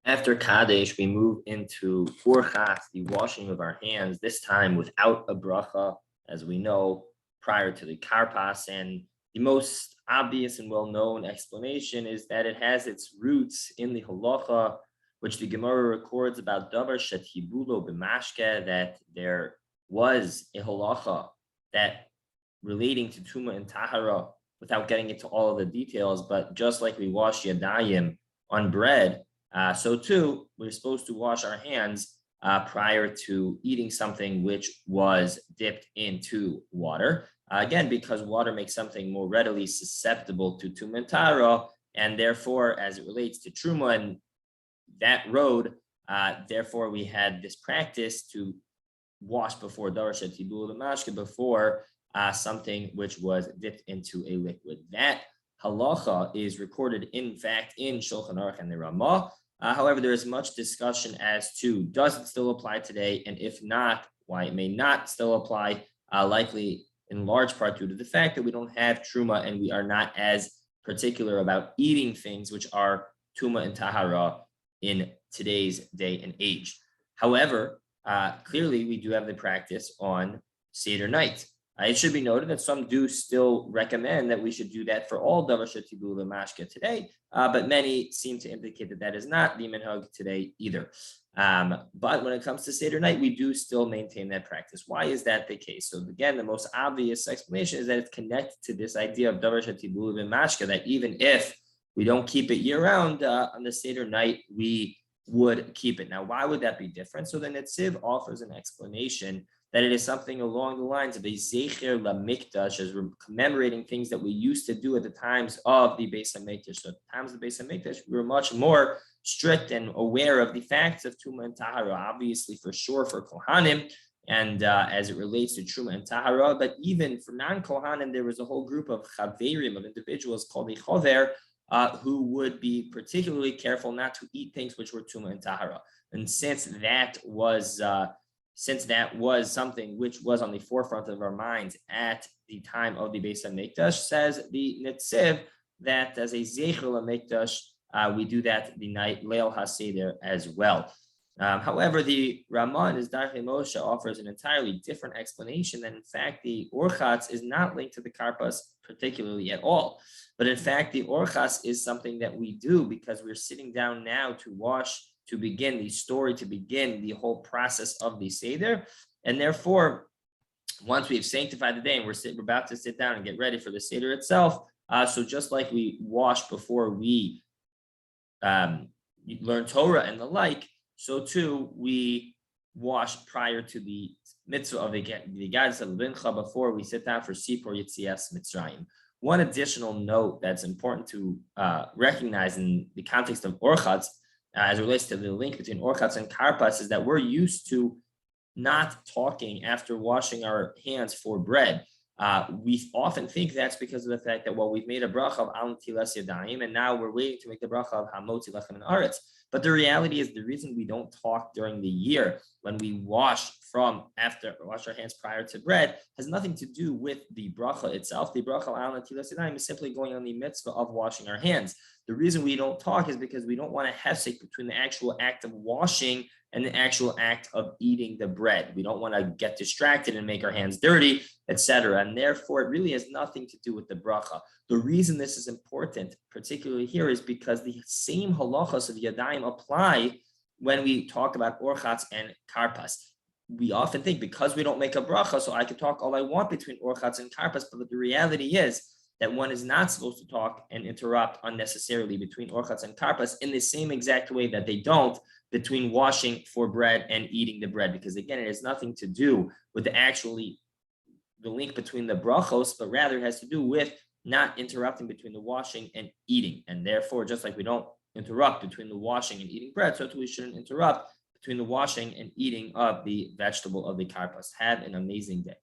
After Kaddish, we move into Urchatz, the washing of our hands, this time without a bracha, as we know, prior to the Karpas. And the most obvious and well-known explanation is that it has its roots in the halacha, which the Gemara records about davar shetibulo b'mashke, that there was a halacha that relating to Tuma and Tahara, without getting into all of the details, but just like we wash Yadayim on bread, so too, we're supposed to wash our hands prior to eating something which was dipped into water. Again, because water makes something more readily susceptible to tumantara, and therefore, as it relates to truma and that road, therefore we had this practice to wash before darsha tibul mashke, before something which was dipped into a liquid. That halacha is recorded, in fact, in Shulchan Aruch and the Ramah. However, there is much discussion as to does it still apply today, and if not, why it may not still apply, likely in large part due to the fact that we don't have truma and we are not as particular about eating things which are tuma and tahara in today's day and age. However, clearly we do have the practice on Seder night. It should be noted that some do still recommend that we should do that for all davar shetibul mashke today, but many seem to indicate that that is not the minhag today either. But when it comes to Seder night, we do still maintain that practice. Why is that the case? So again, the most obvious explanation is that it's connected to this idea of davar shetibul mashke, that even if we don't keep it year-round, on the Seder night, we would keep it. Now, why would that be different? So the Netziv offers an explanation that it is something along the lines of a zecher lamikdash, as we're commemorating things that we used to do at the times of the Beis HaMikdash. So at the times of the Beis HaMikdash, we were much more strict and aware of the facts of Tuma and Tahara, obviously for sure for Kohanim, and as it relates to Truma and Tahara, but even for non-Kohanim, there was a whole group of chaverim, of individuals called a chover, who would be particularly careful not to eat things which were Tuma and Tahara. And since that was something which was on the forefront of our minds at the time of the Beis HaMikdash, says the Netziv that as a Zeichel HaMikdash, we do that the night Leil HaSeder as well. However, the Ramah in his Darchei Moshe offers an entirely different explanation that in fact the Urchatz is not linked to the Karpas particularly at all. But in fact, the Urchatz is something that we do because we're sitting down now to wash, to begin the story, to begin the whole process of the Seder. And therefore, once we've sanctified the day and we're about to sit down and get ready for the Seder itself, so just like we wash before we learn Torah and the like, so too we wash prior to the mitzvah of the Gadus of Bincha, before we sit down for Sipor Yitzias Mitzrayim. One additional note that's important to recognize in the context of Urchatz, as it relates to the link between Urchatz and Karpas, is that we're used to not talking after washing our hands for bread. We often think that's because of the fact that, well, we've made a bracha of Al Netilas Yadayim, and now we're waiting to make the bracha of Hamotzi Lechem and Aretz. But the reality is the reason we don't talk during the year when we wash our hands prior to bread has nothing to do with the bracha itself. The bracha of Al Netilas Yadayim is simply going on the mitzvah of washing our hands. The reason we don't talk is because we don't want to hefsek between the actual act of washing and the actual act of eating the bread. We don't want to get distracted and make our hands dirty, etc. And therefore, it really has nothing to do with the bracha. The reason this is important, particularly here, is because the same halachas of Yadayim apply when we talk about Urchatz and Karpas. We often think because we don't make a bracha, so I can talk all I want between Urchatz and Karpas, but the reality is that one is not supposed to talk and interrupt unnecessarily between Urchatz and Karpas in the same exact way that they don't between washing for bread and eating the bread, because again, it has nothing to do with the link between the brachos, but rather it has to do with not interrupting between the washing and eating. And therefore, just like we don't interrupt between the washing and eating bread, so too we shouldn't interrupt between the washing and eating of the vegetable of the karpas. Have an amazing day.